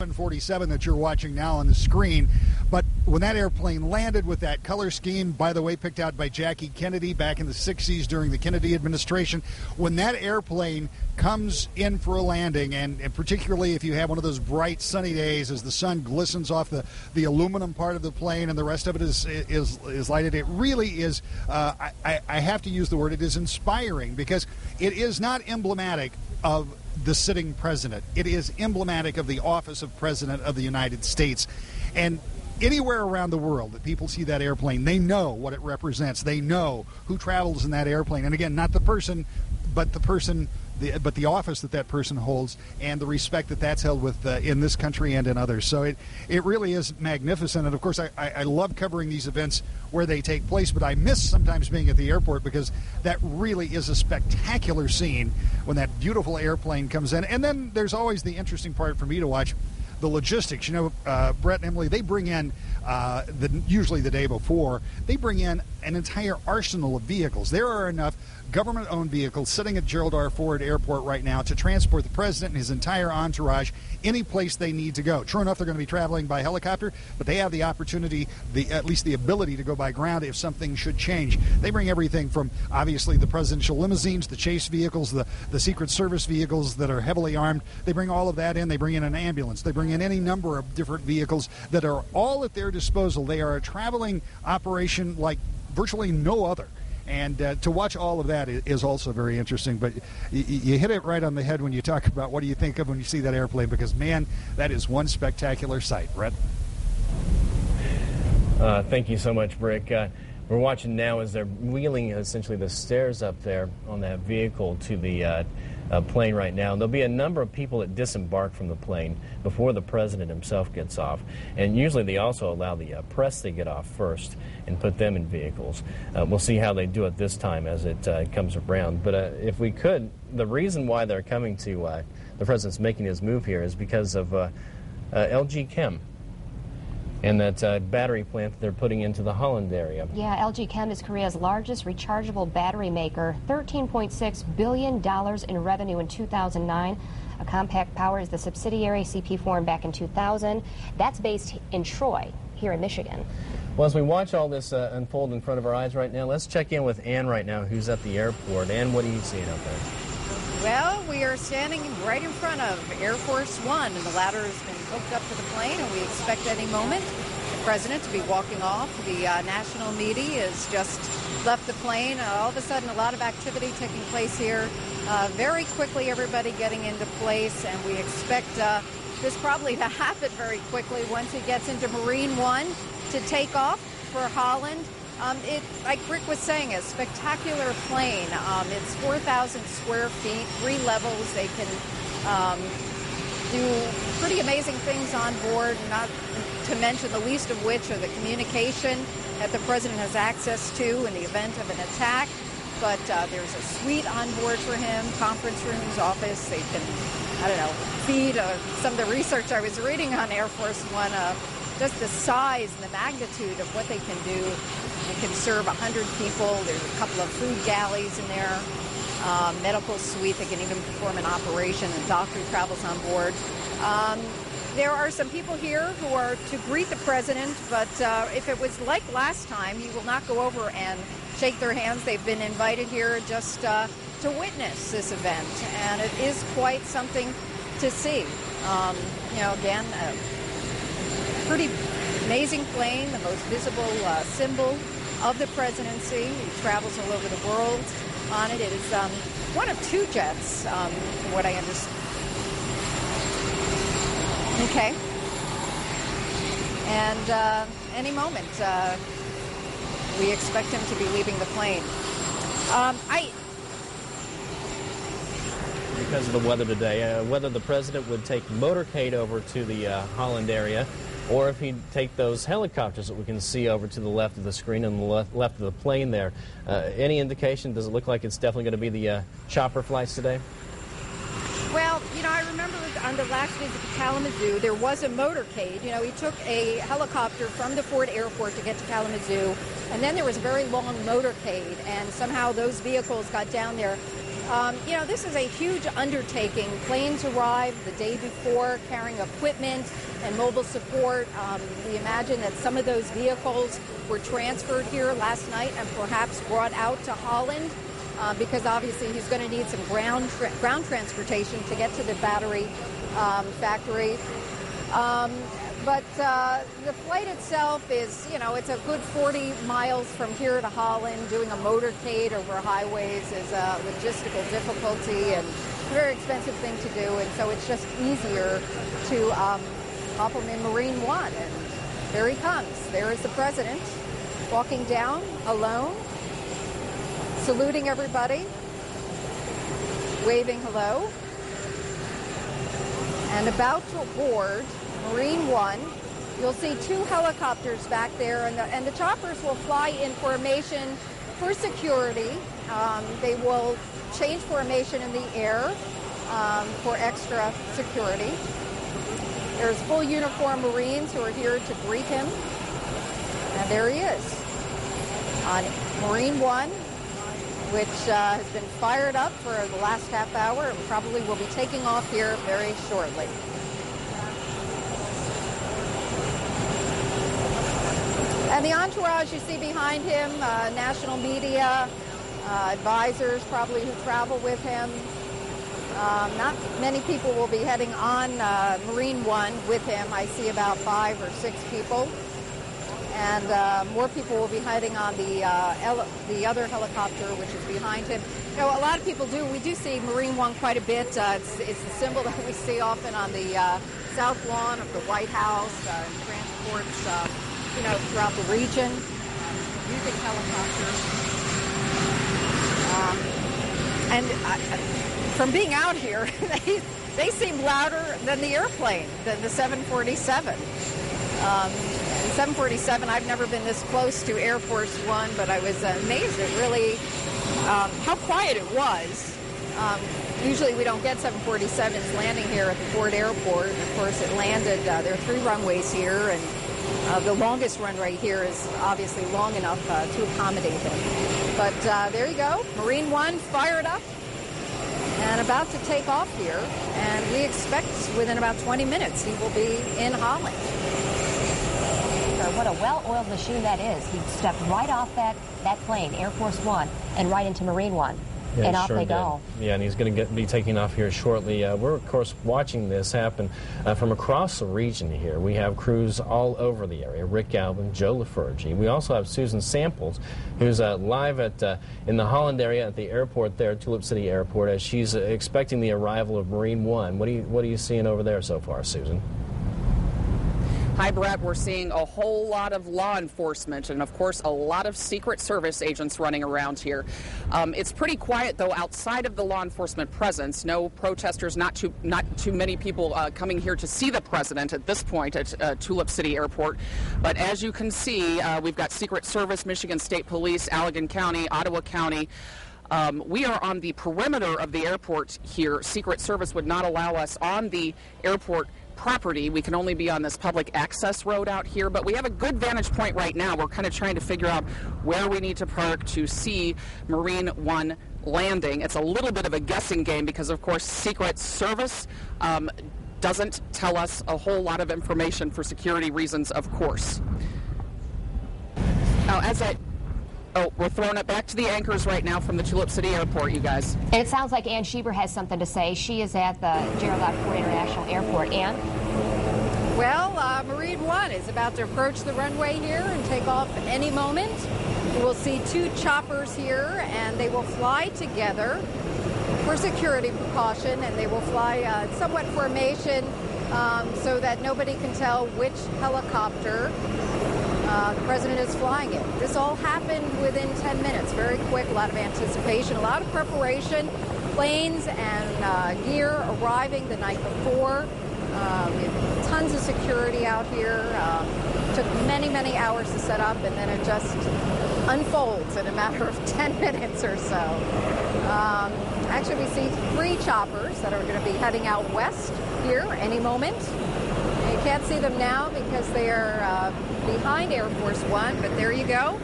747 that you're watching now on the screen. But when that airplane landed with that color scheme, by the way, picked out by Jackie Kennedy back in the 60s during the Kennedy administration, when that airplane comes in for a landing, and particularly if you have one of those bright sunny days as the sun glistens off the aluminum part of the plane and the rest of it is lighted, it really is, I have to use the word, it is inspiring, because it is not emblematic of the sitting president. It is emblematic of the office of President of the United States. And anywhere around the world that people see that airplane, they know what it represents. They know who travels in that airplane. And again, not the person, but the office that person holds, and the respect that's held with in this country and in others. So it really is magnificent. And of course, I love covering these events where they take place, but I miss sometimes being at the airport, because that really is a spectacular scene when that beautiful airplane comes in. And then there's always the interesting part for me to watch, the logistics. You know, Brett and Emily, they bring in, usually the day before, they bring in an entire arsenal of vehicles. There are enough government-owned vehicles sitting at Gerald R. Ford Airport right now to transport the president and his entire entourage any place they need to go. True enough, they're going to be traveling by helicopter, but they have the opportunity, at least the ability, to go by ground if something should change. They bring everything from, obviously, the presidential limousines, the chase vehicles, the Secret Service vehicles that are heavily armed. They bring all of that in. They bring in an ambulance. They bring in any number of different vehicles that are all at their disposal. They are a traveling operation like virtually no other. And to watch all of that is also very interesting. But you hit it right on the head when you talk about what do you think of when you see that airplane, because, man, that is one spectacular sight. Brett? Thank you so much, Brick. We're watching now as they're wheeling essentially the stairs up there on that vehicle to the plane right now. And there'll be a number of people that disembark from the plane before the president himself gets off. And usually they also allow the press to get off first and put them in vehicles. We'll see how they do it this time as it comes around. But if we could, the reason why they're coming to, the president's making his move here is because of LG Chem and that battery plant that they're putting into the Holland area. Yeah, LG Chem is Korea's largest rechargeable battery maker, $13.6 billion in revenue in 2009. A Compact Power is the subsidiary. CP formed back in 2000. That's based in Troy, here in Michigan. Well, as we watch all this unfold in front of our eyes right now, let's check in with Ann right now, who's at the airport. Ann, what are you seeing out there? Well, we are standing right in front of Air Force One, and the ladder has been hooked up to the plane, and we expect any moment the president to be walking off. The national media has just left the plane. All of a sudden, a lot of activity taking place here. Very quickly, everybody getting into place, and we expect this probably to happen very quickly once he gets into Marine One to take off for Holland. Like Rick was saying, a spectacular plane. It's 4,000 square feet, 3 levels. They can do pretty amazing things on board, not to mention the least of which are the communication that the president has access to in the event of an attack. But there's a suite on board for him, conference rooms, office. They can, feed some of the research I was reading on Air Force One, just the size and the magnitude of what they can do. They can serve 100 people. There's a couple of food galleys in there, medical suite. They can even perform an operation, and doctor travels on board. There are some people here who are to greet the president, but if it was like last time, he will not go over and shake their hands. They've been invited here just to witness this event, and it is quite something to see. Again, pretty amazing plane, the most visible symbol of the presidency. He travels all over the world on it. It is one of 2 jets, from what I understand. Okay. And any moment, we expect him to be leaving the plane. Because of the weather today, whether the president would take motorcade over to the Holland area, or if he'd take those helicopters that we can see over to the left of the screen and the left of the plane there. Any indication? Does it look like it's definitely going to be the chopper flights today? Well, I remember on the last visit to Kalamazoo, there was a motorcade. He took a helicopter from the Ford Airport to get to Kalamazoo, and then there was a very long motorcade, and somehow those vehicles got down there You know, this is a huge undertaking. Planes arrived the day before carrying equipment and mobile support. We imagine that some of those vehicles were transferred here last night and perhaps brought out to Holland because obviously he's going to need some ground transportation to get to the battery factory. But the flight itself is, you know, it's a good 40 miles from here to Holland. Doing a motorcade over highways is a logistical difficulty and a very expensive thing to do. And so it's just easier to hop him in Marine One. And there he comes. There is the president walking down alone, saluting everybody, waving hello, and about to board Marine One. You'll see 2 helicopters back there, and the choppers will fly in formation for security. They will change formation in the air for extra security. There's full uniform Marines who are here to greet him. And there he is on Marine One, which has been fired up for the last half hour and probably will be taking off here very shortly. And the entourage you see behind him, national media, advisors probably who travel with him. Not many people will be heading on Marine One with him. I see about 5 or 6 people. And more people will be heading on the other helicopter, which is behind him. You know, a lot of people we do see Marine One quite a bit. It's the symbol that we see often on the south lawn of the White House, transports, you know, throughout the region, using helicopters. From being out here, they seem louder than the airplane, than the 747. The 747, I've never been this close to Air Force One, but I was amazed at really how quiet it was. Usually we don't get 747s landing here at the Ford Airport. Of course, it landed, there are 3 runways here, and the longest runway here is obviously long enough to accommodate him. But there you go, Marine One fired up and about to take off here. And we expect within about 20 minutes he will be in Holland. What a well-oiled machine that is. He stepped right off that plane, Air Force One, and right into Marine One. Yeah, and off sure they did. go. Yeah, and he's going to be taking off here shortly. We're, of course, watching this happen from across the region here. We have crews all over the area. Rick Galvin, Joe LaFurgey. We also have Susan Samples, who's live in the Holland area at the airport there, Tulip City Airport, as she's expecting the arrival of Marine One. What are you seeing over there so far, Susan? Hi, Brett. We're seeing a whole lot of law enforcement and, of course, a lot of Secret Service agents running around here. It's pretty quiet, though, outside of the law enforcement presence. No protesters, not too many people coming here to see the president at this point at Tulip City Airport. But as you can see, we've got Secret Service, Michigan State Police, Allegan County, Ottawa County. We are on the perimeter of the airport here. Secret Service would not allow us on the airport property. We can only be on this public access road out here, but we have a good vantage point right now. We're kind of trying to figure out where we need to park to see Marine One landing. It's a little bit of a guessing game because, of course, Secret Service doesn't tell us a whole lot of information for security reasons, of course. Now, we're throwing it back to the anchors right now from the Tulip City Airport, you guys. And it sounds like Ann Schieber has something to say. She is at the Gerald R. Ford International Airport. Ann? Well, Marine One is about to approach the runway here and take off any moment. You will see 2 choppers here, and they will fly together for security precaution, and they will fly somewhat formation so that nobody can tell which helicopter the president is flying it. This all happened within 10 minutes. Very quick, a lot of anticipation, a lot of preparation. Planes and gear arriving the night before. We have tons of security out here. Took many, many hours to set up, and then it just unfolds in a matter of 10 minutes or so. Actually, we see 3 choppers that are going to be heading out west here any moment. You can't see them now because they are behind Air Force One, but there you go.